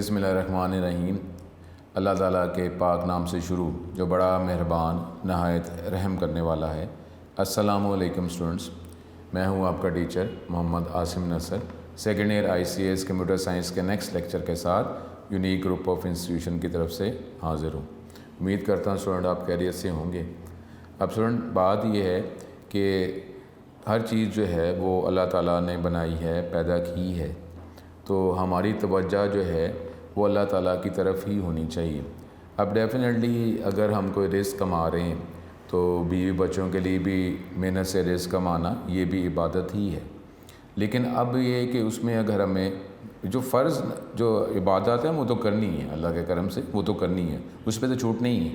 बिस्मिल्लाहिर्रहमानिर्रहीम। अल्लाह ताला के पाक नाम से शुरू जो बड़ा मेहरबान नहायत रहम करने वाला है। अस्सलामु अलैकुम स्टूडेंट्स, मैं हूं आपका teacher Mohammad Asim Nasar, second year ICS computer science के नेक्स्ट लेक्चर के साथ यूनिक ग्रुप ऑफ इंस्टीट्यूशन की तरफ से हाज़िर हूं। उम्मीद करता हूं स्टूडेंट आप खैरियत से होंगे। अब स्टूडेंट बात यह है कि हर चीज़ जो है वो अल्लाह ताला ने बनाई है, पैदा की है, तो हमारी तवज्जो जो है वो अल्लाह ताला की तरफ ही होनी चाहिए। अब डेफ़िनेटली अगर हम कोई रिस्क कमा रहे हैं तो बीवी बच्चों के लिए भी मेहनत से रिस्क कमाना ये भी इबादत ही है। लेकिन अब ये कि उसमें अगर हमें जो फ़र्ज़ जो इबादत है वो तो करनी है, अल्लाह के करम से वो तो करनी है, उस पर तो छूट नहीं है।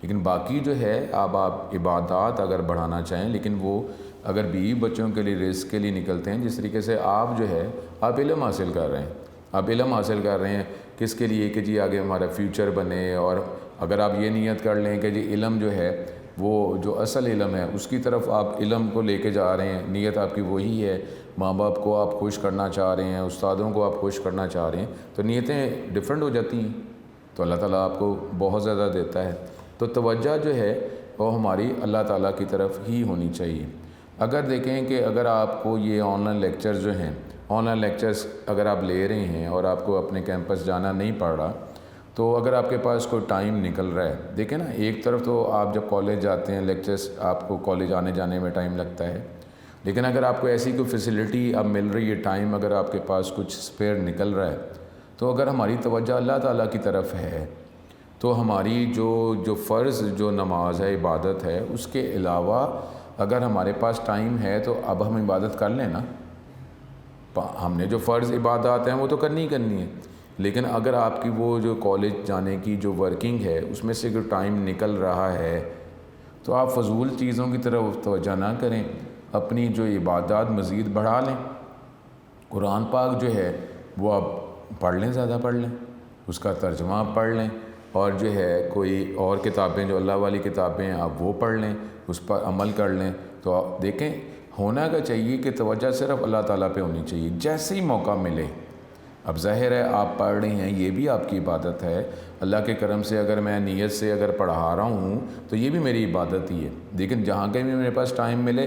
लेकिन बाकी जो है अब आप इबादत अगर बढ़ाना चाहें, लेकिन वो अगर बीवी बच्चों के लिए रिस्क के लिए निकलते हैं, जिस तरीके से आप जो है आप इल्म हासिल कर रहे हैं, आप इल्म हासिल कर रहे हैं किसके लिए कि जी आगे हमारा फ्यूचर बने। और अगर आप ये नियत कर लें कि जी इल्म जो है वो जो असल इल्म है उसकी तरफ आप इल्म को लेके जा रहे हैं, नीयत आपकी वही है, माँ बाप को आप खुश करना चाह रहे हैं, उस्तादों को आप खुश करना चाह रहे हैं, तो नीयतें डिफरेंट हो जाती हैं, तो अल्लाह ताला आपको बहुत ज़्यादा देता है। तो तवज्जो जो है वो हमारी अल्लाह ताला की तरफ ही होनी चाहिए। अगर देखें कि अगर आपको ये ऑनलाइन लेक्चर्स जो हैं, ऑनलाइन लेक्चर्स अगर आप ले रहे हैं और आपको अपने कैंपस जाना नहीं पड़ रहा, तो अगर आपके पास कोई टाइम निकल रहा है, देखें ना, एक तरफ तो आप जब कॉलेज जाते हैं लेक्चर्स आपको कॉलेज आने जाने में टाइम लगता है, लेकिन अगर आपको ऐसी कोई फैसिलिटी अब मिल रही है, टाइम अगर आपके पास कुछ स्पेयर निकल रहा है, तो अगर हमारी तवज्जो अल्लाह ताला की तरफ है तो हमारी जो फ़र्ज़ जो नमाज है, इबादत है, उसके अलावा अगर हमारे पास टाइम है तो अब हम इबादत कर लें ना। हमने जो फ़र्ज़ इबादत हैं वो तो करनी ही करनी है, लेकिन अगर आपकी वो जो कॉलेज जाने की जो वर्किंग है उसमें से जो टाइम निकल रहा है तो आप फ़जूल चीज़ों की तरफ तवज्जो ना करें, अपनी जो इबादत मज़ीद बढ़ा लें। कुरान पाक जो है वो आप पढ़ लें, ज़्यादा पढ़ लें, उसका तर्जुमा आप पढ़ लें, और जो है कोई और किताबें जो अल्लाह वाली किताबें हैं आप वो पढ़ लें, उस पर अमल कर लें। तो आप देखें होना का चाहिए कि तवज्जो सिर्फ अल्लाह ताला पे होनी चाहिए, जैसे ही मौका मिले। अब ज़ाहिर है आप पढ़ रहे हैं, ये भी आपकी इबादत है, अल्लाह के करम से अगर मैं नीयत से अगर पढ़ा रहा हूँ तो ये भी मेरी इबादत ही है। लेकिन जहाँ कहीं भी मेरे पास टाइम मिले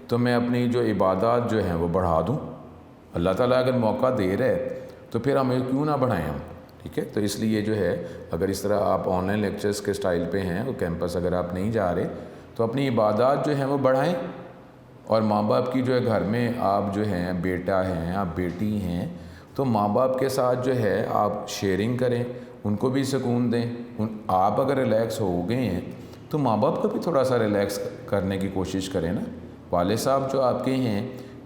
तो मैं अपनी जो इबादत जो हैं वो बढ़ा दूँ। अल्लाह ताला अगर मौका दे रहे तो फिर हमें क्यों ना बढ़ाएं हम, ठीक है। तो इसलिए जो है अगर इस तरह आप ऑनलाइन लेक्चर्स के स्टाइल पे हैं, वो कैंपस अगर आप नहीं जा रहे तो अपनी इबादत जो हैं वो बढ़ाएं। और माँ बाप की जो है घर में आप जो हैं बेटा हैं, आप बेटी हैं, तो माँ बाप के साथ जो है आप शेयरिंग करें, उनको भी सुकून दें। आप अगर रिलैक्स हो गए हैं तो माँ बाप को भी थोड़ा सा रिलैक्स करने की कोशिश करें ना। वाले साहब जो आपके हैं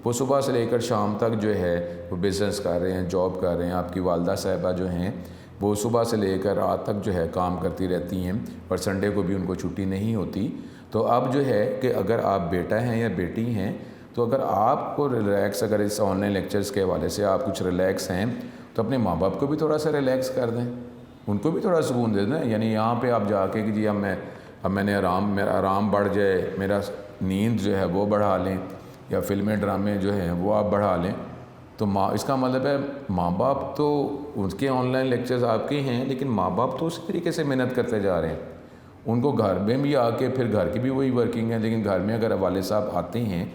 वो सुबह से लेकर शाम तक जो है वो बिज़नेस कर रहे हैं, जॉब कर रहे हैं। आपकी वालदा साहिबा जो हैं वो सुबह से लेकर रात तक जो है काम करती रहती हैं, और संडे को भी उनको छुट्टी नहीं होती। तो अब जो है कि अगर आप बेटा हैं या बेटी हैं, तो अगर आपको रिलैक्स, अगर इस ऑनलाइन लेक्चर्स के हवाले से आप कुछ रिलैक्स हैं तो अपने माँ बाप को भी थोड़ा सा रिलैक्स कर दें, उनको भी थोड़ा सुकून दे दें। यानी यहाँ पे आप जाके कि जी अब मेरा आराम बढ़ जाए, मेरा नींद जो है वो बढ़ा लें, या फिल्में ड्रामे जो हैं वो आप बढ़ा लें, तो इसका मतलब है माँ बाप तो उनके ऑनलाइन लेक्चर्स आपके हैं, लेकिन माँ बाप तो उसी तरीके से मेहनत करते जा रहे हैं। उनको घर में भी आके फिर घर की भी वही वर्किंग है, लेकिन घर में अगर वाले साहब आते हैं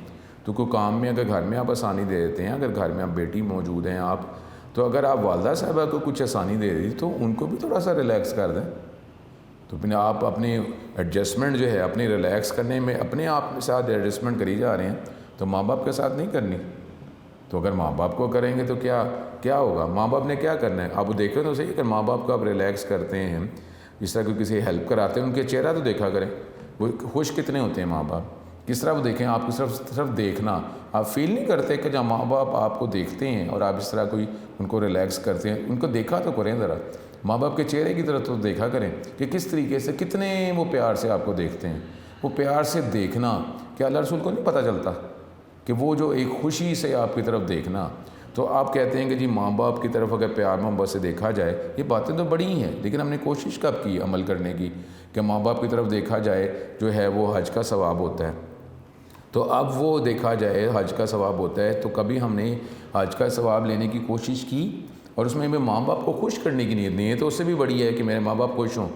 तो कोई काम में अगर घर में आप आसानी दे देते हैं, अगर घर में आप बेटी मौजूद हैं आप, तो अगर आप वालदा साहबा को कुछ आसानी दे दी तो उनको भी थोड़ा सा रिलैक्स कर दें। तो फिर आप अपनी एडजस्टमेंट जो है अपनी रिलैक्स करने में अपने आप के साथ एडजस्टमेंट करी जा रहे हैं, तो माँ बाप के साथ नहीं करनी। तो अगर माँ बाप को करेंगे तो क्या होगा, माँ बाप ने क्या करना है। आप देखो तो सही, अगर माँ बाप को आप रिलैक्स करते हैं, जिस तरह कोई किसी हेल्प कराते हैं, उनके चेहरा तो देखा करें, वो खुश कितने होते हैं माँ बाप, किस तरह वो देखें आपकी सिर्फ देखना। आप फील नहीं करते कि जब माँ बाप आपको देखते हैं और आप इस तरह कोई उनको रिलैक्स करते हैं, उनको देखा तो करें ज़रा, माँ बाप के चेहरे की तरफ तो देखा करें कि किस तरीके से कितने वो प्यार से आपको देखते हैं। वो प्यार से देखना क्या अल्लाह रसूल को नहीं पता चलता कि वो जो एक खुशी से आपकी तरफ देखना। तो आप कहते हैं कि जी माँ बाप की तरफ अगर प्यार मोहब्बत से देखा जाए, ये बातें तो बड़ी हैं, लेकिन हमने कोशिश कब की अमल करने की कि माँ बाप की तरफ देखा जाए जो है वो हज का सवाब होता है। तो अब वो देखा जाए हज का सवाब होता है, तो कभी हमने हज का सवाब लेने की कोशिश की? और उसमें भी माँ बाप को खुश करने की नीयत नहीं है तो उससे भी बढ़िया है कि मेरे माँ बाप खुश हों।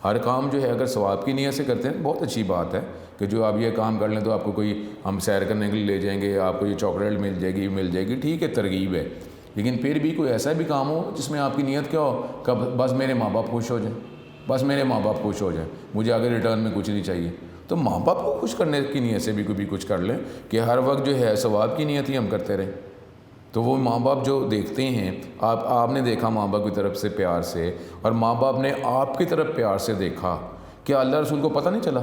हर काम जो है अगर सवाब की नीयत से करते हैं बहुत अच्छी बात है कि जो आप ये काम कर लें तो आपको कोई हम सैर करने के लिए ले जाएंगे, आपको ये चॉकलेट मिल जाएगी, ठीक है, तरगीब है। लेकिन फिर भी कोई ऐसा भी काम हो जिसमें आपकी नीयत क्या हो, कब बस मेरे माँ बाप खुश हो जाए, बस मेरे माँ बाप खुश हो जाए, मुझे आगे रिटर्न में कुछ नहीं चाहिए। तो माँ बाप को खुश करने की नीयत से भी कुछ कर लें कि हर वक्त जो है सवाब की नीयत ही हम करते रहें। तो वो माँ बाप जो देखते हैं, आपने देखा माँ बाप की तरफ से प्यार से, और माँ बाप ने आपकी तरफ प्यार से देखा, क्या अल्लाह रसूल को पता नहीं चला?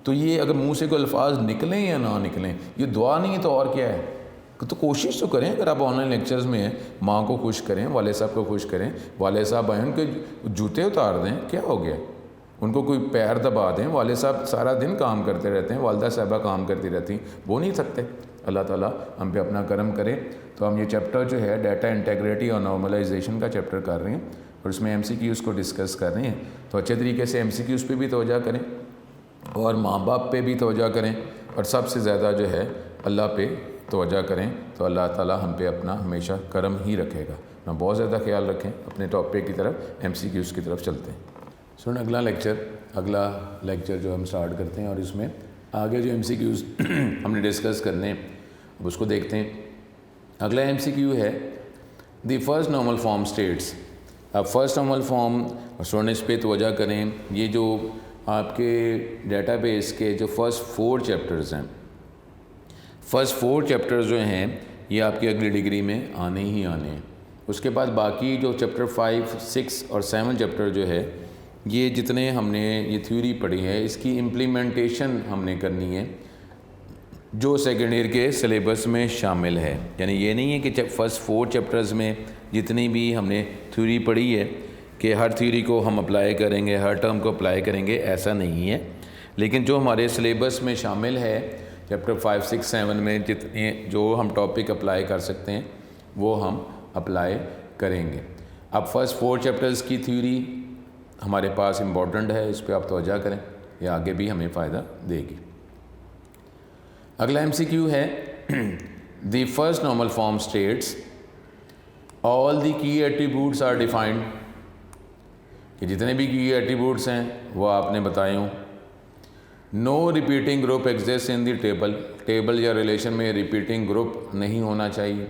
तो ये अगर मुंह से कोई अल्फाज निकलें या ना निकलें, ये दुआ नहीं है तो और क्या है? तो कोशिश तो करें, अगर आप ऑनलाइन लेक्चर्स में हैं, माँ को खुश करें, वाले साहब को खुश करें, वाले साहब आए उनके जूते उतार दें, क्या हो गया? उनको कोई पैर दबा दें, वाले साहब सारा दिन काम करते रहते हैं, वालदा साहबा काम करती रहती, वो नहीं थकते। अल्लाह ताला हम पे अपना करम करे। तो हम ये चैप्टर जो है डाटा इंटीग्रिटी और नॉर्मलाइजेशन का चैप्टर कर रहे हैं और उसमें MCQs को डिस्कस कर रहे हैं। तो अच्छे तरीके से MCQs पे भी तवज्जो करें और माँ बाप पे भी तवज्जो करें और सबसे ज़्यादा जो है अल्लाह पे तवज्जो करें, तो अल्लाह ताला हम पे अपना हमेशा करम ही रखेगा। ना बहुत ज़्यादा ख्याल रखें, अपने टॉपिक की तरफ MCQs की तरफ चलते हैं। सुन अगला लेक्चर जो हम स्टार्ट करते हैं और इसमें आगे जो MCQs हमने डिस्कस करने हैं अब उसको देखते हैं। अगला MCQ है the first normal form states. अब फर्स्ट नॉर्मल फॉर्म स्टूडेंट इस पे तवज्जो करें। ये जो आपके डेटाबेस के जो फर्स्ट 4 चैप्टर्स हैं, फर्स्ट 4 चैप्टर्स जो हैं ये आपकी अगली डिग्री में आने ही आने हैं। उसके बाद बाकी जो चैप्टर 5, 6 और 7 चैप्टर जो है, ये जितने हमने ये थ्योरी पढ़ी है इसकी इम्प्लीमेंटेशन हमने करनी है जो सेकेंड ईयर के सिलेबस में शामिल है। यानी ये नहीं है कि फर्स्ट 4 चैप्टर्स में जितनी भी हमने थ्योरी पढ़ी है कि हर थ्योरी को हम अप्लाई करेंगे, हर टर्म को अप्लाई करेंगे, ऐसा नहीं है। लेकिन जो हमारे सिलेबस में शामिल है चैप्टर 5, 6, 7 में जितने जो हम टॉपिक अप्लाई कर सकते हैं वो हम अप्लाई करेंगे। अब फर्स्ट 4 चैप्टर्स की थ्योरी हमारे पास इम्पॉर्टेंट है, इस पर आप तवज्जो करें, ये आगे भी हमें फ़ायदा देगी। अगला MCQ है the first normal form states all the key attributes are defined, कि जितने भी की एट्रीब्यूट्स हैं वो आपने बताए हों। No repeating group exist in the table या रिलेशन में रिपीटिंग ग्रुप नहीं होना चाहिए।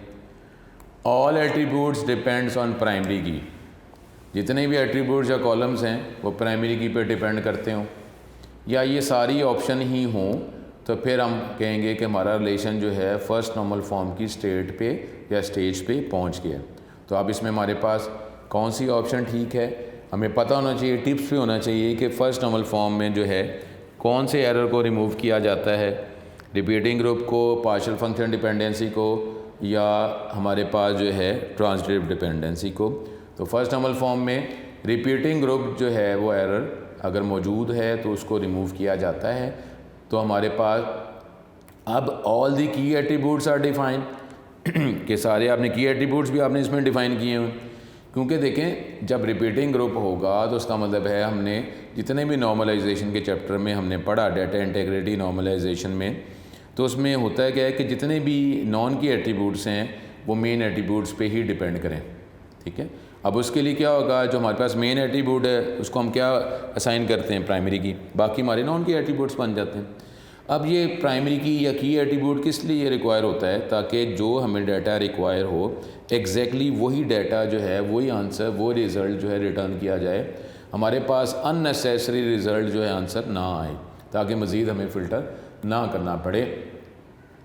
All attributes depends on primary key, जितने भी एट्रीब्यूट्स या कॉलम्स हैं वो प्राइमरी की पे डिपेंड करते हों, या ये सारी ऑप्शन ही हों, तो फिर हम कहेंगे कि हमारा रिलेशन जो है फर्स्ट नॉर्मल फॉर्म की स्टेट पे या स्टेज पे पहुंच गया। तो अब इसमें हमारे पास कौन सी ऑप्शन ठीक है हमें पता होना चाहिए, टिप्स भी होना चाहिए कि फ़र्स्ट नॉर्मल फॉर्म में जो है कौन से एरर को रिमूव किया जाता है, रिपीटिंग ग्रुप को, पार्शियल फंक्शन डिपेंडेंसी को, या हमारे पास जो है ट्रांजिटिव डिपेंडेंसी को। तो फर्स्ट नॉर्मल फॉर्म में रिपीटिंग ग्रुप जो है वो एरर अगर मौजूद है तो उसको रिमूव किया जाता है। तो हमारे पास अब ऑल दी की एट्रीब्यूट्स आर डिफाइन कि सारे आपने की एट्रीब्यूट्स भी आपने इसमें डिफ़ाइन किए हैं, क्योंकि देखें जब रिपीटिंग ग्रुप होगा तो उसका मतलब है हमने जितने भी नॉर्मलाइजेशन के चैप्टर में हमने पढ़ा डाटा इंटीग्रिटी नॉर्मलाइजेशन में, तो उसमें होता है क्या है कि जितने भी नॉन की एट्रीब्यूट्स हैं वो मेन एट्रीब्यूट्स पे ही डिपेंड करें। ठीक है, अब उसके लिए क्या होगा, जो हमारे पास मेन एट्रीब्यूट है उसको हम क्या असाइन करते हैं प्राइमरी की, बाकी हमारे नॉन की एट्रीब्यूट्स बन जाते हैं। अब ये प्राइमरी की या की एट्रीब्यूट किस लिए रिक्वायर होता है, ताकि जो हमें डाटा रिक्वायर हो एग्जैक्टली वही डाटा जो है, वही आंसर, वो रिज़ल्ट जो है रिटर्न किया जाए, हमारे पास अननेसेसरी रिज़ल्ट जो है आंसर ना आए, ताकि मज़ीद हमें फ़िल्टर ना करना पड़े।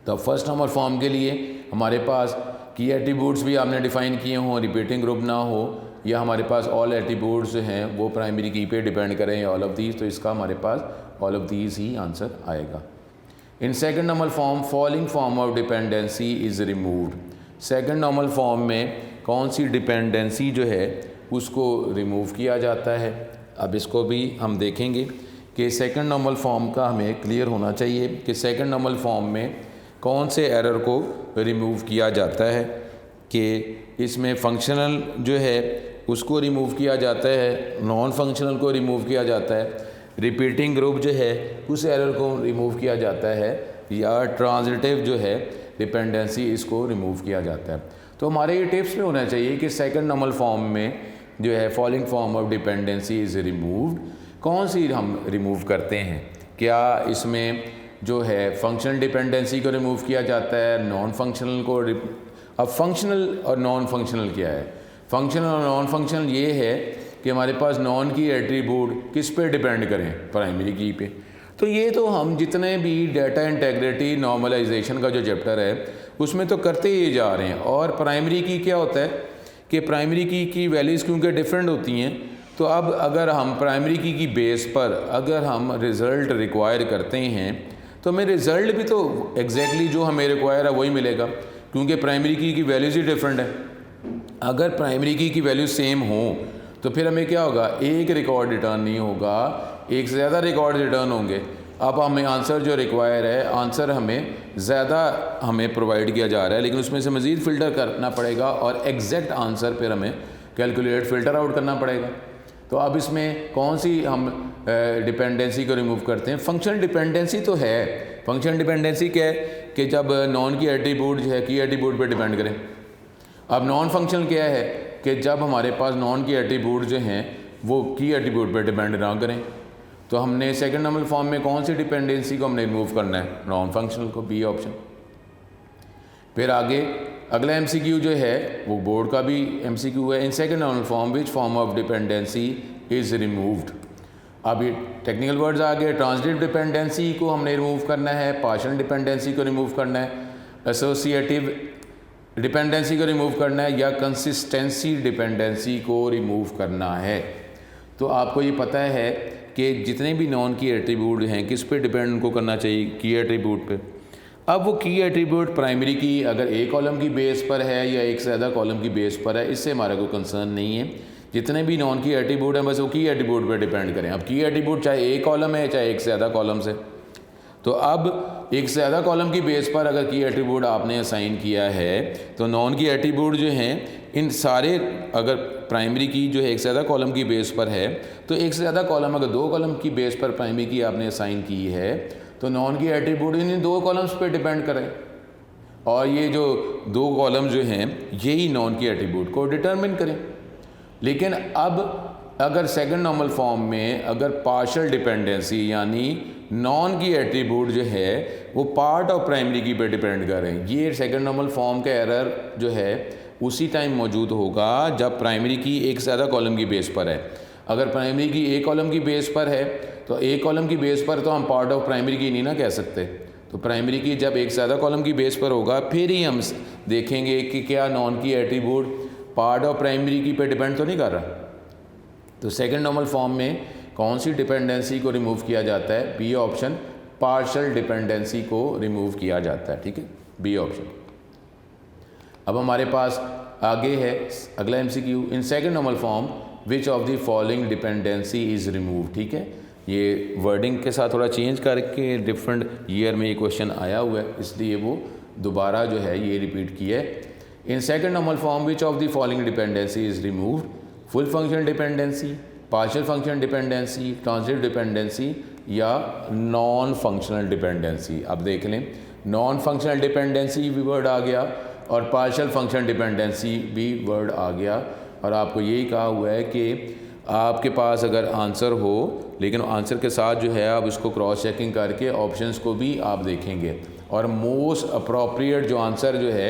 तो फर्स्ट नॉर्मल फॉर्म के लिए हमारे पास की एट्रीब्यूट्स भी आपने डिफ़ाइन किए हों, रिपीटिंग ग्रुप ना हो, या हमारे पास ऑल एट्रीब्यूट्स जो हैं वो प्राइमरी की पे डिपेंड करें, ऑल ऑफ दीज, तो इसका हमारे पास ऑल ऑफ दीज ही आंसर आएगा। In second normal form following form of dependency is removed. Second normal form में कौन सी डिपेंडेंसी जो है उसको रिमूव किया जाता है। अब इसको भी हम देखेंगे कि सेकंड नॉर्मल फॉर्म का हमें क्लियर होना चाहिए कि सेकंड नॉर्मल फॉर्म में कौन से एरर को रिमूव किया जाता है, कि इसमें फंक्शनल जो है उसको रिमूव किया जाता है, नॉन फंक्शनल को रिमूव किया जाता है, रिपीटिंग ग्रुप जो है उस एरर को रिमूव किया जाता है, या ट्रांजिटिव जो है डिपेंडेंसी इसको रिमूव किया जाता है। तो हमारे ये टिप्स में होना चाहिए कि सेकंड नॉर्मल फॉर्म में जो है following form of dependency is removed, कौन सी हम रिमूव करते हैं? क्या इसमें जो है फंक्शनल डिपेंडेंसी को रिमूव किया जाता है, नॉन फंक्शनल को? अब फंक्शनल और नॉन फंक्शनल क्या है? फंक्शनल और नॉन फंक्शनल ये है कि हमारे पास नॉन की एट्रीब्यूट किस पे डिपेंड करें? प्राइमरी की पे। तो ये तो हम जितने भी डाटा इंटेग्रिटी नॉर्मलाइजेशन का जो चैप्टर है उसमें तो करते ही जा रहे हैं। और प्राइमरी की क्या होता है कि प्राइमरी की वैल्यूज़ क्योंकि डिफरेंट होती हैं, तो अब अगर हम प्राइमरी की बेस पर अगर हम रिज़ल्ट रिक्वायर करते हैं तो हमें रिज़ल्ट भी तो एग्जैक्टली जो हमें रिक्वायर है वही मिलेगा, क्योंकि प्राइमरी की वैल्यूज़ ही डिफरेंट है। अगर प्राइमरी की वैल्यू सेम हो तो फिर हमें क्या होगा? एक रिकॉर्ड रिटर्न नहीं होगा, एक से ज़्यादा रिकॉर्ड रिटर्न होंगे। अब हमें आंसर जो रिक्वायर है, आंसर हमें ज़्यादा हमें प्रोवाइड किया जा रहा है, लेकिन उसमें से मज़ीद फ़िल्टर करना पड़ेगा और एग्जैक्ट आंसर फिर हमें कैलकुलेट फ़िल्टर आउट करना पड़ेगा। तो अब इसमें कौन सी हम डिपेंडेंसी को रिमूव करते हैं? फंक्शनल डिपेंडेंसी तो है। फंक्शनल डिपेंडेंसी क्या है कि जब नॉन की एट्रीब्यूट जो है की एट्रीब्यूट पे डिपेंड करें। अब नॉन फंक्शनल क्या है कि जब हमारे पास नॉन की एट्रीब्यूट जो हैं वो की एट्रीब्यूट पे डिपेंड ना करें। तो हमने सेकंड नॉर्मल फॉर्म में कौन सी डिपेंडेंसी को हमने रिमूव करना है? नॉन फंक्शनल को, बी ऑप्शन। फिर आगे अगला एमसीक्यू जो है वो बोर्ड का भी एमसीक्यू है। इन second normal form which form of dependency is removed. अब ये टेक्निकल वर्ड्स आ गए। ट्रांजिटिव डिपेंडेंसी को हमने रिमूव करना है, पार्शियल डिपेंडेंसी को रिमूव करना है, एसोसिएटिव डिपेंडेंसी को रिमूव करना है, या कंसिस्टेंसी डिपेंडेंसी को रिमूव करना है। तो आपको ये पता है कि जितने भी नॉन की एट्रीब्यूट हैं किस पे डिपेंड उनको करना चाहिए? की एट्रीब्यूट पे। अब वो की एट्रीब्यूट प्राइमरी की अगर एक कॉलम की बेस पर है या एक से ज़्यादा कॉलम की बेस पर है, इससे हमारा कोई कंसर्न नहीं है। जितने भी नॉन की एट्रीब्यूट हैं बस वो की एट्रीब्यूट पे डिपेंड करें। अब की एट्रीब्यूट चाहे एक कॉलम है चाहे एक से ज़्यादा कॉलम से, तो अब एक से ज़्यादा कॉलम की बेस पर अगर की एट्रीब्यूट आपने असाइन किया है तो नॉन की एट्रीब्यूट जो हैं इन सारे, अगर प्राइमरी की जो है एक से ज़्यादा कॉलम की बेस पर है तो एक से ज़्यादा कॉलम अगर दो कॉलम की बेस पर प्राइमरी की आपने असाइन की है तो नॉन की एट्रीब्यूट इन दो कॉलम्स पे डिपेंड करें, और ये जो दो कॉलम जो हैं यही नॉन की एट्रीब्यूट को डिटरमिन करें। लेकिन अब अगर सेकंड नॉर्मल फॉर्म में अगर पार्शियल डिपेंडेंसी यानी नॉन की एट्रीब्यूट जो है वो पार्ट ऑफ प्राइमरी की पे डिपेंड करें, ये सेकंड नॉर्मल फॉर्म का एरर जो है उसी टाइम मौजूद होगा जब प्राइमरी की एक से ज़्यादा कॉलम की बेस पर है। अगर प्राइमरी की एक कॉलम की बेस पर है तो एक कॉलम की बेस पर तो हम पार्ट ऑफ प्राइमरी की नहीं ना कह सकते। तो प्राइमरी की जब एक से ज़्यादा कॉलम की बेस पर होगा फिर ही हम देखेंगे कि क्या non key attribute part of primary की पे डिपेंड तो नहीं कर रहा। तो सेकंड नॉर्मल फॉर्म में कौन सी डिपेंडेंसी को रिमूव किया जाता है? बी ऑप्शन, पार्शियल डिपेंडेंसी को रिमूव किया जाता है। ठीक है, बी ऑप्शन। अब हमारे पास आगे है अगला MCQ. In second normal form which of the following dependency is remove. ठीक है, ये वर्डिंग के साथ थोड़ा चेंज करके डिफरेंट ईयर में ये क्वेश्चन आया हुआ है इसलिए वो दोबारा जो है ये रिपीट किया है। इन second normal form which of the following dependency is removed. Full function dependency, partial function dependency, transitive dependency या नॉन फंक्शनल डिपेंडेंसी। अब देख लें, नॉन फंक्शनल डिपेंडेंसी भी वर्ड आ गया और पार्शियल फंक्शन डिपेंडेंसी भी वर्ड आ गया, और आपको यही कहा हुआ है कि आपके पास अगर आंसर हो लेकिन आंसर के साथ जो है आप इसको क्रॉस चेकिंग करके ऑप्शंस को भी आप देखेंगे और मोस्ट अप्रोप्रिएट जो आंसर जो है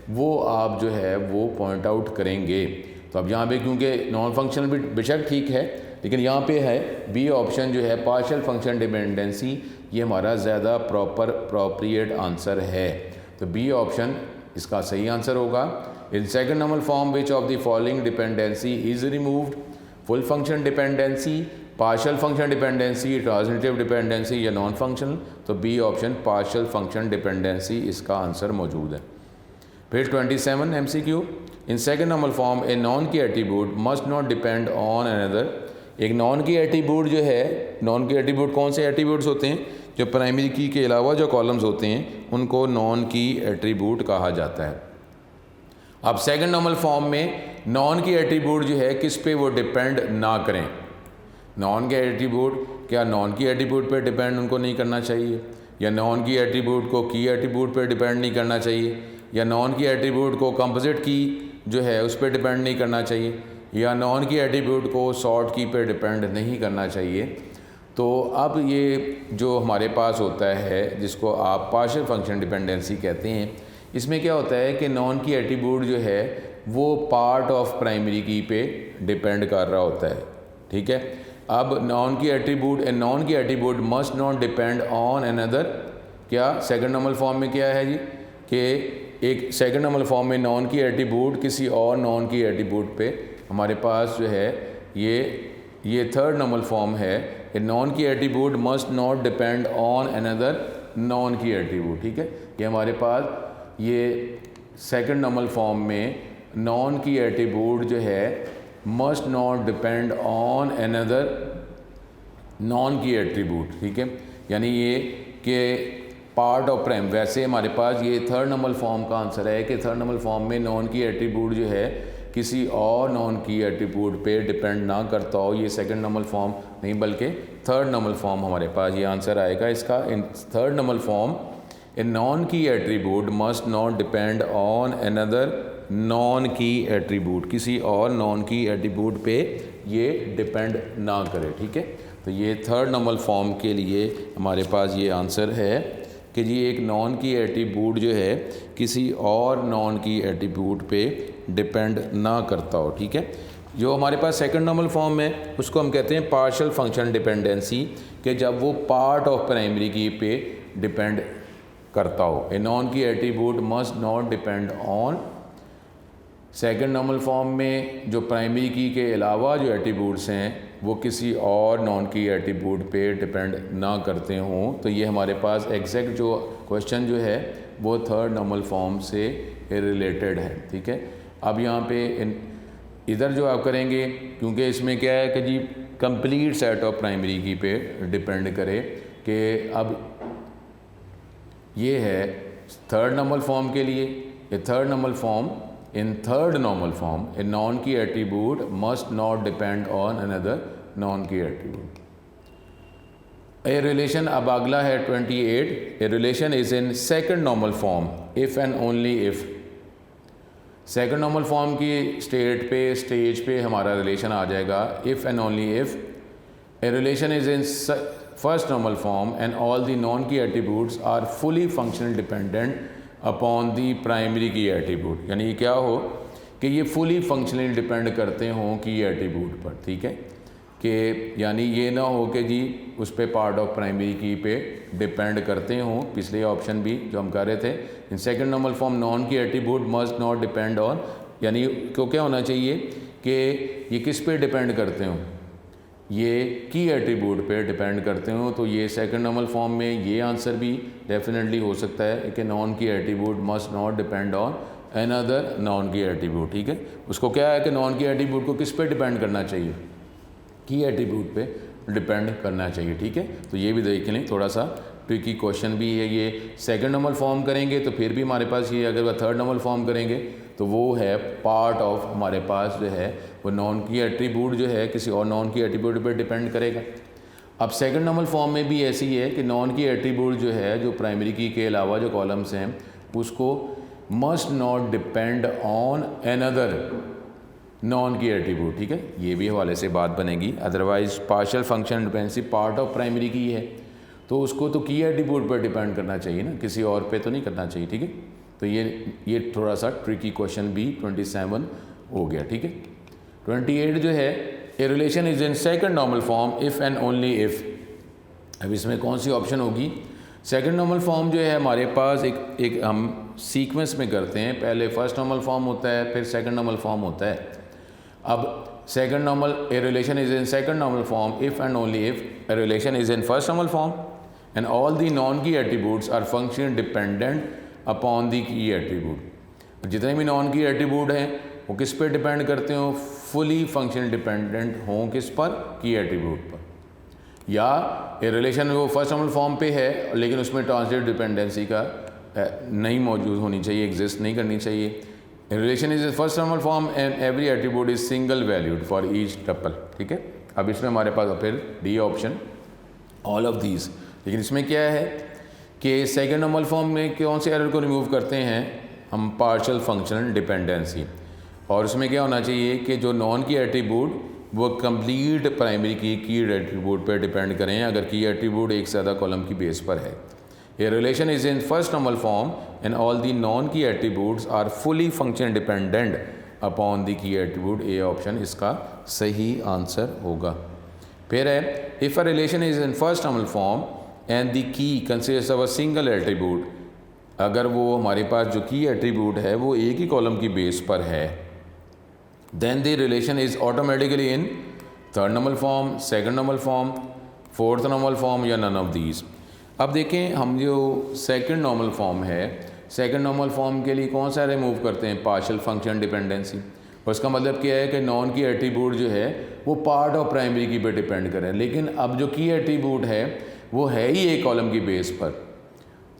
वो आप जो है वो पॉइंट आउट करेंगे। तो अब यहाँ पे क्योंकि नॉन फंक्शनल भी बेशक ठीक है लेकिन यहाँ पे है बी ऑप्शन जो है पार्शियल फंक्शन डिपेंडेंसी, ये हमारा ज़्यादा प्रॉपर अप्रोप्रिएट आंसर है। तो बी ऑप्शन इसका सही आंसर होगा। In second normal form which of the following dependency is removed. Full function dependency, partial function dependency, transitive dependency या नॉन फंक्शनल। तो B option partial function dependency इसका answer मौजूद है। फिर 27 MCQ. In second normal form a non key attribute must not depend on another. एक non key attribute जो है, non key attribute कौन से एट्रीब्यूट्स होते हैं? जो प्राइमरी की के अलावा जो कॉलम्स होते हैं उनको नॉन की एट्रीब्यूट कहा जाता है। अब सेकंड नॉर्मल फॉर्म में नॉन की एट्रीब्यूट जो है किस पे वो डिपेंड ना करें। नॉन के एट्रीब्यूट क्या नॉन की एट्रीब्यूट पे डिपेंड उनको नहीं करना चाहिए, या नॉन की एट्रीब्यूट को की एट्रीब्यूट पे डिपेंड नहीं करना चाहिए। या नॉन की एट्रीब्यूट को कंपोजिट की जो है उस पर डिपेंड नहीं करना चाहिए, या नॉन की एट्रीब्यूट को सॉर्ट की पे डिपेंड नहीं करना चाहिए। तो अब ये जो हमारे पास होता है जिसको आप पार्शियल फंक्शन डिपेंडेंसी कहते हैं, इसमें क्या होता है कि नॉन की एट्रीब्यूट जो है वो पार्ट ऑफ प्राइमरी की पे डिपेंड कर रहा होता है, ठीक है। अब non key attribute must not depend on another, क्या सेकंड नॉर्मल फॉर्म में क्या है जी कि एक सेकंड नॉर्मल फॉर्म में नॉन की एट्रीब्यूट किसी और नॉन की एट्रीब्यूट पे हमारे पास जो है ये थर्ड नॉर्मल फॉर्म है कि non key attribute must not depend on another non key attribute, ठीक है। ये हमारे पास ये सेकंड नॉर्मल फॉर्म में नॉन की एट्रीब्यूट जो है must not depend on another non key attribute, ठीक है। यानी ये कि पार्ट ऑफ प्राइम, वैसे हमारे पास ये थर्ड नॉर्मल फॉर्म का आंसर है कि थर्ड नॉर्मल फॉर्म में नॉन की एट्रीब्यूट जो है किसी और नॉन की एट्रीब्यूट पे डिपेंड ना करता हो, ये सेकंड नॉर्मल फॉर्म नहीं बल्कि थर्ड नॉर्मल फॉर्म हमारे पास ये आंसर आएगा इसका। इन third normal form a non key attribute must not depend on another non key attribute, किसी और नॉन की एट्रीब्यूट पे ये डिपेंड ना करे, ठीक है। तो ये थर्ड नॉर्मल फॉर्म के लिए हमारे पास ये आंसर है कि जी एक नॉन की एट्रीब्यूट जो है किसी और नॉन की एट्रीब्यूट पे डिपेंड ना करता हो, ठीक है। जो हमारे पास सेकंड नॉर्मल फॉर्म है उसको हम कहते हैं पार्शियल फंक्शन डिपेंडेंसी, कि जब वो पार्ट ऑफ प्राइमरी की पे डिपेंड करता हो। ए non key attribute must not depend on, second normal form में जो प्राइमरी की के अलावा जो एट्रीब्यूट्स हैं वो किसी और नॉन की एट्रीब्यूट पे डिपेंड ना करते हों। तो ये हमारे पास एग्जैक्ट जो क्वेश्चन जो है वो थर्ड नॉर्मल फॉर्म से रिलेटेड है, ठीक है। अब यहाँ पे इधर जो आप करेंगे, क्योंकि इसमें क्या है कि जी कंप्लीट सेट ऑफ प्राइमरी की पे डिपेंड करे, कि अब ये है थर्ड नॉर्मल फॉर्म के लिए, ये third normal form in third normal form a non key attribute must not depend on another non key attribute. A relation, अब अगला है 28, a relation is in second normal form if and only if, second normal form की stage पे हमारा relation आ जाएगा if and only if a relation is in first normal form and all the non key attributes are fully functional dependent upon the primary की attribute. यानी क्या हो कि ये फुली फंक्शनली डिपेंड करते हों की एट्रीब्यूट पर, ठीक है। कि यानी ये ना हो कि जी उस पे पार्ट ऑफ प्राइमरी की पे डिपेंड करते हों। पिछले ऑप्शन भी जो हम कर रहे थे, इन second normal form non key attribute must not depend on, यानी को क्या होना चाहिए कि ये किस पे डिपेंड करते हों, ये की एट्रीब्यूट पे डिपेंड करते हो। तो ये सेकंड नॉर्मल फॉर्म में ये आंसर भी डेफिनेटली हो सकता है कि non key attribute must not depend on another non key attribute, ठीक है। उसको क्या है कि नॉन की एट्रीब्यूट को किस पे डिपेंड करना चाहिए, की एट्रीब्यूट पे डिपेंड करना चाहिए, ठीक है। तो ये भी देख लें, थोड़ा सा ट्रिकी क्वेश्चन भी है। ये सेकंड नॉर्मल फॉर्म करेंगे तो फिर भी हमारे पास ये, अगर वह थर्ड नॉर्मल फॉर्म करेंगे तो वो है पार्ट ऑफ हमारे पास जो है वो नॉन की एट्रीब्यूट जो है किसी और नॉन की एट्रीब्यूट पे डिपेंड करेगा। अब सेकंड नॉर्मल फॉर्म में भी ऐसी है कि नॉन की एट्रीब्यूट जो है जो प्राइमरी की के अलावा जो कॉलम्स हैं उसको must not depend on another non key attribute, ठीक है। ये भी हवाले से बात बनेगी। Otherwise partial function dependency part of primary की है तो उसको तो की एट्रीब्यूट पर डिपेंड करना चाहिए ना, किसी और पे तो नहीं करना चाहिए, ठीक है। तो ये थोड़ा सा ट्रिकी क्वेश्चन भी 27 हो गया, ठीक है। 28 जो है a relation is in second normal form if and only if. अब इसमें कौन सी ऑप्शन होगी, सेकंड नॉर्मल फॉर्म जो है हमारे पास एक हम सीक्वेंस में करते हैं, पहले फर्स्ट नॉर्मल फॉर्म होता है फिर सेकंड नॉर्मल फॉर्म होता है। अब second normal a relation is in second normal form if and only if a relation is in first normal form and all the non key attributes are function dependent upon the key attribute. जितने भी non key attribute हैं वो किस पे depend करते हो, fully function dependent हों किस पर, की एट्रीब्यूट पर। या ये रिलेशन वो फर्स्ट नॉर्मल फॉर्म पे है लेकिन उसमें ट्रांजिटिव डिपेंडेंसी का नहीं मौजूद होनी चाहिए, एग्जिस्ट नहीं करनी चाहिए। Relation is first normal form and every attribute is single valued for each tuple, ठीक है। अब इसमें हमारे पास फिर D option all of these. लेकिन इसमें क्या है कि सेकंड नॉर्मल फॉर्म में कौन से एरर को रिमूव करते हैं, हम पार्शियल फंक्शनल डिपेंडेंसी, और उसमें क्या होना चाहिए कि जो नॉन की एट्रीब्यूट वो कंप्लीट प्राइमरी की एट्रीब्यूट पर डिपेंड करें अगर की एट्रीब्यूट एक से ज़्यादा कॉलम की बेस पर है। ये relation is in first normal form and all the non key attributes are fully function dependent upon the key attribute. A option इसका सही आंसर होगा। फिर है if a relation is in first normal form and the key consist of a single attribute, अगर वो हमारे पास जो की एट्रीब्यूट है वो एक ही कॉलम की बेस पर है, then the relation is automatically in third normal form, second normal form, fourth normal form या नन ऑफ दीज। अब देखें हम जो सेकंड नॉर्मल फॉर्म है, सेकंड नॉर्मल फॉर्म के लिए कौन सा रिमूव करते हैं, पार्शियल फंक्शन डिपेंडेंसी। और उसका मतलब क्या है कि नॉन की एट्रीब्यूट जो है वो पार्ट ऑफ प्राइमरी की पे डिपेंड करें, लेकिन अब जो की एट्रीब्यूट है वो है ही एक कॉलम की बेस पर,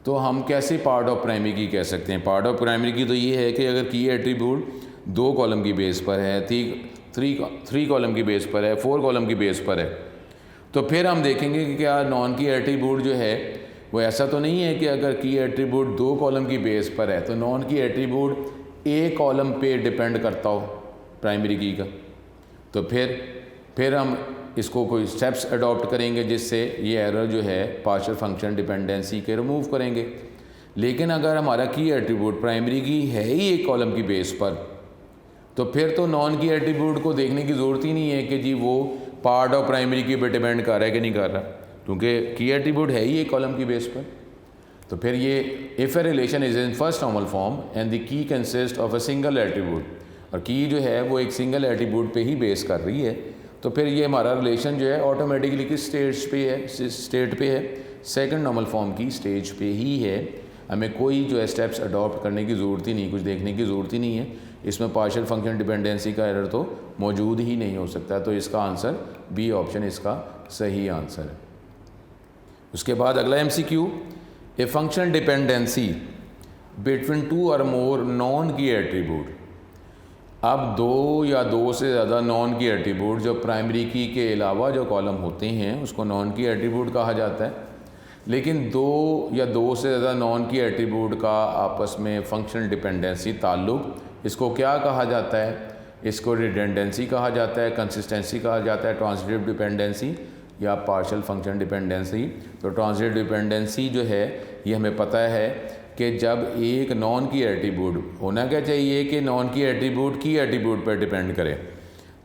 तो हम कैसे पार्ट ऑफ प्राइमरी की कह सकते हैं। पार्ट ऑफ प्राइमरी की तो ये है कि अगर की एट्रीब्यूट 2 कॉलम की बेस पर है, 3 कॉलम की बेस पर है, 4 कॉलम की बेस पर है, तो फिर हम देखेंगे कि क्या नॉन की एट्रीब्यूट जो है वो ऐसा तो नहीं है कि अगर की एट्रीब्यूट 2 कॉलम की बेस पर है तो नॉन की एट्रीब्यूट एक कॉलम पे डिपेंड करता हो प्राइमरी की का। तो फिर हम इसको कोई स्टेप्स अडॉप्ट करेंगे जिससे ये एरर जो है पार्शियल फंक्शन डिपेंडेंसी के रिमूव करेंगे। लेकिन अगर हमारा की एट्रीब्यूट प्राइमरी की है ही एक कॉलम की बेस पर, तो फिर तो नॉन की एट्रीब्यूट को देखने की ज़रूरत ही नहीं है कि जी वो पार्ट ऑफ प्राइमरी की पे डिपेंड कर रहा है कि नहीं कर रहा, क्योंकि की एट्रीब्यूट है ही एक कॉलम की बेस पर। तो फिर ये if a relation is in first normal form and the key consist of a single attribute, और की जो है वो एक सिंगल एट्रीब्यूट पे ही बेस कर रही है, तो फिर ये हमारा रिलेशन जो है ऑटोमेटिकली किस स्टेट पे है, सेकंड नॉर्मल फॉर्म की स्टेज पे ही है। हमें कोई जो है स्टेप्स अडॉप्ट करने की ज़रूरत ही नहीं, कुछ देखने की ज़रूरत ही नहीं है, इसमें पार्शियल फंक्शन डिपेंडेंसी का एरर तो मौजूद ही नहीं हो सकता। तो इसका आंसर बी ऑप्शन इसका सही आंसर है। उसके बाद अगला MCQ, a function dependency between 2 और मोर नॉन की एट्रीब्यूट। अब 2 या 2 से ज़्यादा नॉन की एट्रीब्यूट जो प्राइमरी की के अलावा जो कॉलम होते हैं उसको नॉन की एट्रीब्यूट कहा जाता है। लेकिन 2 या 2 से ज़्यादा नॉन की एट्रीब्यूट का आपस में फंक्शनल डिपेंडेंसी ताल्लुक़, इसको क्या कहा जाता है, इसको रिडंडेंसी कहा जाता है, कंसिस्टेंसी कहा जाता है, ट्रांजिटिव डिपेंडेंसी या पार्शियल फंक्शन डिपेंडेंसी। तो ट्रांजिटिव डिपेंडेंसी जो है ये हमें पता है कि जब एक नॉन की एट्रीब्यूट, होना क्या चाहिए कि नॉन की एट्रीब्यूट पर डिपेंड करे,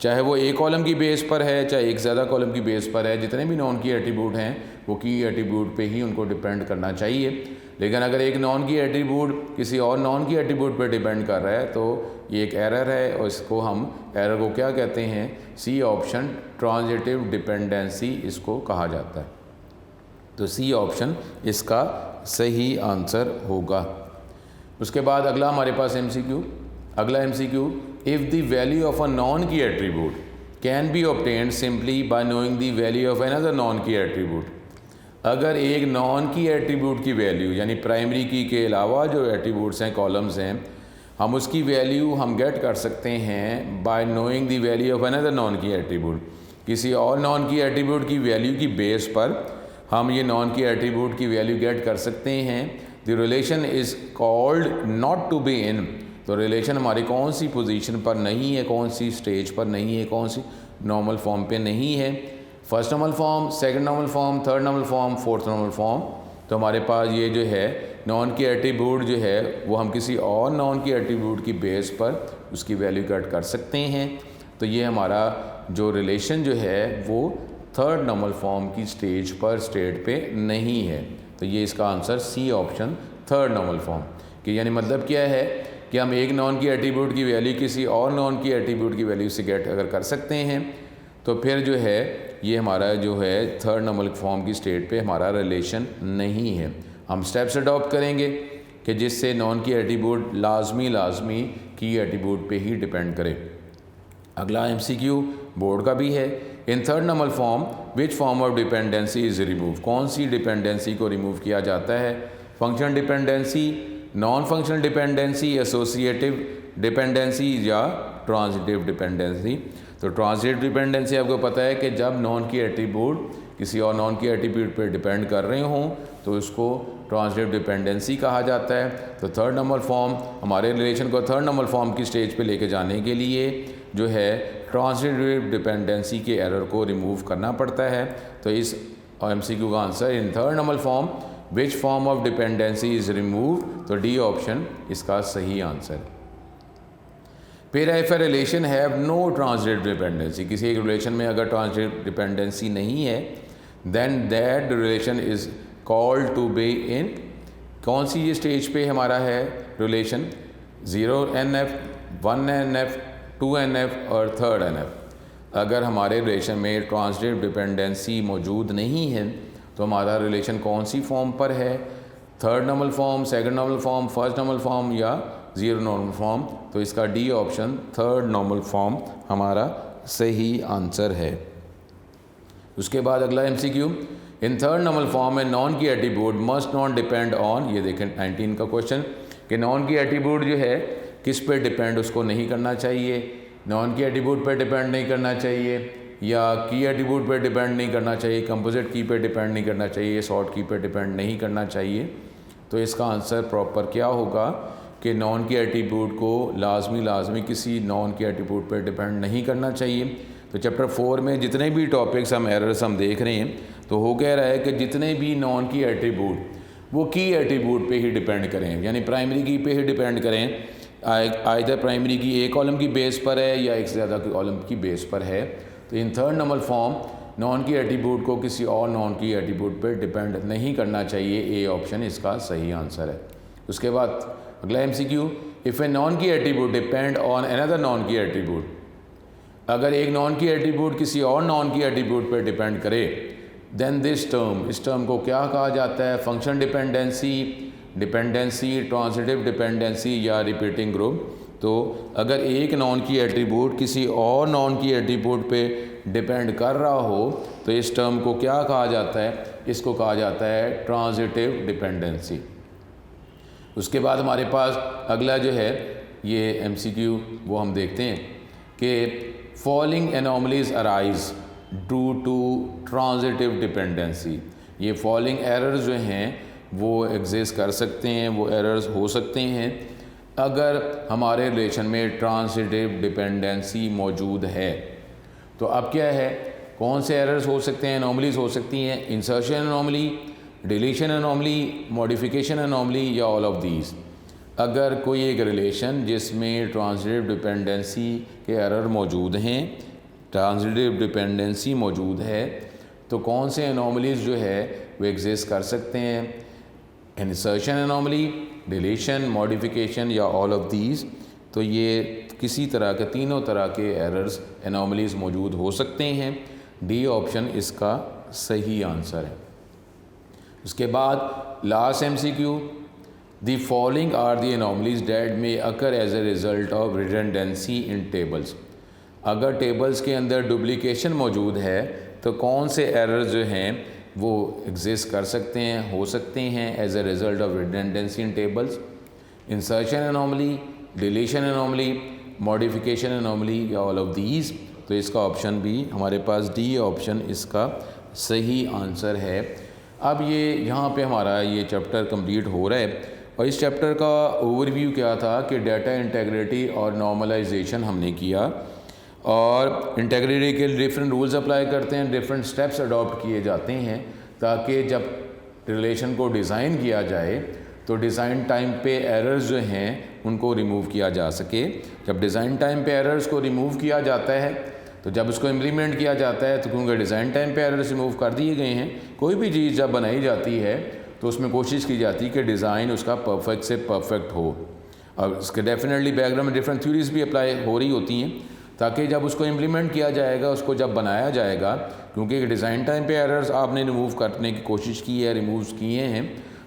चाहे वो एक कॉलम की बेस पर है चाहे एक ज़्यादा कॉलम की बेस पर है, जितने भी नॉन की एट्रीब्यूट हैं वो की एट्रीब्यूट पे ही उनको डिपेंड करना चाहिए। लेकिन अगर एक नॉन की एट्रीब्यूट किसी और नॉन की एट्रीब्यूट पर डिपेंड कर रहा है तो ये एक एरर है, और इसको हम एरर को क्या कहते हैं, सी ऑप्शन ट्रांजिटिव डिपेंडेंसी इसको कहा जाता है। तो सी ऑप्शन इसका सही आंसर होगा। उसके बाद अगला हमारे पास MCQ, अगला MCQ, if the value of a non key attribute can be obtained simply by knowing the value of another non key attribute. अगर एक नॉन की एट्रीब्यूट की वैल्यू यानी प्राइमरी की के अलावा जो एट्रीब्यूट्स हैं, कॉलम्स हैं, हम उसकी वैल्यू हम गेट कर सकते हैं bye knowing the value of another non key attribute. किसी और नॉन की एट्रीब्यूट की वैल्यू की बेस पर हम ये नॉन की एट्रीब्यूट की वैल्यू गेट कर सकते हैं। The relation is called not to be in. तो रिलेशन हमारी कौन सी पोजीशन पर नहीं है, कौन सी स्टेज पर नहीं है, कौन सी नॉर्मल फॉर्म पे नहीं है, first normal form, second normal form, third normal form, fourth normal form. तो हमारे पास ये जो है नॉन की एट्रीब्यूट जो है वो हम किसी और नॉन की एट्रीब्यूट की बेस पर उसकी वैल्यू गेट कर सकते हैं। तो ये हमारा जो रिलेशन जो है वो थर्ड नॉर्मल फॉर्म की स्टेज पर स्टेट पे नहीं है। तो ये इसका answer C option third normal form कि यानी मतलब क्या है कि हम एक नॉन की एट्रीब्यूट की वैल्यू किसी और नॉन की एट्रीब्यूट की वैल्यू से गेट अगर कर सकते हैं तो फिर जो है ये हमारा जो है थर्ड नॉर्मल फॉर्म की स्टेट पे हमारा रिलेशन नहीं है। हम स्टेप्स अडॉप्ट करेंगे कि जिससे नॉन की एट्रीब्यूट लाजमी की एट्रीब्यूट पे ही डिपेंड करे। अगला MCQ बोर्ड का भी है, इन third normal form which form of dependency is remove. कौन सी डिपेंडेंसी को रिमूव किया जाता है, function dependency, non functional dependency, associative dependency या ट्रांजिटिव डिपेंडेंसी। तो ट्रांजिटिव डिपेंडेंसी आपको पता है कि जब नॉन की एट्रीब्यूट किसी और नॉन की एट्रीब्यूट पर डिपेंड कर रहे हों तो उसको ट्रांजिटिव डिपेंडेंसी कहा जाता है। तो थर्ड नॉर्मल फॉर्म, हमारे रिलेशन को थर्ड नॉर्मल फॉर्म की स्टेज पे लेके जाने के लिए जो है ट्रांजिटिव डिपेंडेंसी के एरर को रिमूव करना पड़ता है। तो इस MCQ का answer in third normal form which form of dependency is remove, तो डी ऑप्शन इसका सही आंसर। फिर if a relation have no transitive dependency, किसी एक रिलेशन में अगर ट्रांजिटिव डिपेंडेंसी नहीं है then that relation is called to be in, कौन सी ये स्टेज पे हमारा है रिलेशन, 0NF, 1NF, 2NF और 3NF। अगर हमारे रिलेशन में ट्रांजिटिव डिपेंडेंसी मौजूद नहीं है तो हमारा रिलेशन कौन सी फॉर्म पर है, third normal form, second normal form, first normal form या जीरो नॉर्मल फॉर्म। तो इसका D option third normal form हमारा सही आंसर है। उसके बाद अगला MCQ, in third normal form में non key attribute must not depend on, ये देखें 19 का क्वेश्चन कि नॉन की एट्रीब्यूट जो है किस पे डिपेंड उसको नहीं करना चाहिए, नॉन की एट्रीब्यूट पे डिपेंड नहीं करना चाहिए या की एट्रीब्यूट पे डिपेंड नहीं करना चाहिए, कंपोजिट की पे डिपेंड नहीं करना चाहिए, शॉर्ट की पे डिपेंड नहीं करना चाहिए। तो इसका आंसर प्रॉपर क्या होगा कि नॉन की एट्रीब्यूट को लाजमी किसी नॉन की एट्रीब्यूट पर डिपेंड नहीं करना चाहिए। तो चैप्टर 4 में जितने भी टॉपिक्स हम एरर्स हम देख रहे हैं तो हो कह रहा है कि जितने भी नॉन की एट्रीब्यूट वो की एट्रीब्यूट पे ही डिपेंड करें, यानी प्राइमरी की पे ही डिपेंड करें, आइदर प्राइमरी की एक कॉलम की बेस पर है या एक से ज़्यादा कॉलम की बेस पर है। तो इन third normal form non key attribute को किसी और नॉन की एट्रीब्यूट पर डिपेंड नहीं करना चाहिए, ए ऑप्शन इसका सही आंसर है। उसके बाद अगला MCQ, if A non key attribute depend on another non key attribute, अगर एक नॉन की एट्रीब्यूट किसी और नॉन की एट्रीब्यूट पर डिपेंड करे देन दिस टर्म, इस टर्म को क्या कहा जाता है, function dependency, dependency, transitive dependency या रिपीटिंग ग्रुप। तो अगर एक नॉन की एट्रीब्यूट किसी और नॉन की एट्रीब्यूट पे डिपेंड कर रहा हो तो इस टर्म को क्या कहा जाता है, इसको कहा जाता है ट्रांजिटिव डिपेंडेंसी। उसके बाद हमारे पास अगला जो है ये MCQ वो हम देखते हैं कि following anomalies arise due to transitive dependency. ये फॉलोइंग एरर्स जो हैं वो एग्जिस्ट कर सकते हैं, वो एरर्स हो सकते हैं अगर हमारे रिलेशन में ट्रांजिटिव डिपेंडेंसी मौजूद है। तो अब क्या है, कौन से एरर्स हो सकते हैं, एनोमलीज हो सकती हैं, insertion anomaly, deletion anomaly, modification anomaly या ऑल ऑफ दीज। अगर कोई एक रिलेशन जिसमें ट्रांजिटिव डिपेंडेंसी के एरर मौजूद हैं, ट्रांजिटिव डिपेंडेंसी मौजूद है, तो कौन से एनोमलीज जो है वो एग्जिस्ट कर सकते हैं, इंसर्शन एनोमली, डिलीशन, मॉडिफिकेशन या ऑल ऑफ दीज। तो ये किसी तरह के तीनों तरह के एरर्स एनोमलीज मौजूद हो सकते हैं, डी ऑप्शन इसका सही आंसर है। उसके बाद last MCQ, the following are the anomalies that में occur as a result of redundancy in tables. अगर टेबल्स के अंदर डुप्लीकेशन मौजूद है तो कौन से एरर्स जो हैं वो एग्जिस्ट कर सकते हैं, हो सकते हैं as a result of redundancy in tables, insertion anomaly, deletion anomaly, modification anomaly या ऑल ऑफ दीज। तो इसका ऑप्शन भी हमारे पास डी ऑप्शन इसका सही आंसर है। अब ये यहाँ पे हमारा ये चैप्टर कंप्लीट हो रहा है और इस चैप्टर का ओवरव्यू क्या था कि डाटा इंटेग्रिटी और नॉर्मलाइजेशन हमने किया और इंटेग्रिटी के डिफरेंट रूल्स अप्लाई करते हैं, डिफरेंट स्टेप्स अडॉप्ट किए जाते हैं ताकि जब रिलेशन को डिज़ाइन किया जाए तो डिज़ाइन टाइम पे एरर्स जो हैं उनको रिमूव किया जा सके। जब डिज़ाइन टाइम पे एरर्स को रिमूव किया जाता है तो जब उसको इम्प्लीमेंट किया जाता है तो क्योंकि डिज़ाइन टाइम पे एरर्स रिमूव कर दिए गए हैं, कोई भी चीज़ जब बनाई जाती है तो उसमें कोशिश की जाती है कि डिज़ाइन उसका परफेक्ट से परफेक्ट हो। और उसके डेफिनेटली बैकग्राउंड में डिफरेंट थ्योरीज भी अप्लाई हो रही होती हैं ताकि जब उसको इम्प्लीमेंट किया जाएगा, उसको जब बनाया जाएगा, क्योंकि डिज़ाइन टाइम पे एरर्स आपने रिमूव करने की कोशिश की है, रिमूव किए हैं,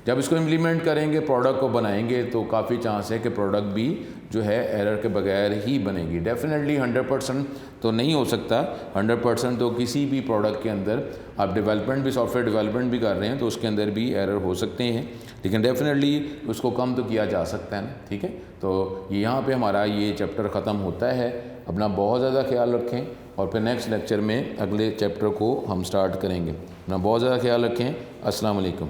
जब इसको इम्प्लीमेंट करेंगे, प्रोडक्ट को बनाएंगे तो काफ़ी चांस है कि प्रोडक्ट भी जो है एरर के बगैर ही बनेगी। डेफिनेटली 100% तो नहीं हो सकता, 100% तो किसी भी प्रोडक्ट के अंदर आप डेवलपमेंट भी, सॉफ्टवेयर डेवलपमेंट भी कर रहे हैं तो उसके अंदर भी एरर हो सकते हैं, लेकिन डेफिनेटली उसको कम तो किया जा सकता है ना। ठीक है, तो यहाँ पे हमारा ये चैप्टर ख़त्म होता है। अपना बहुत ज़्यादा ख्याल रखें और फिर नेक्स्ट लेक्चर में अगले चैप्टर को हम स्टार्ट करेंगे। अपना बहुत ज़्यादा ख्याल रखें। अस्सलाम वालेकुम।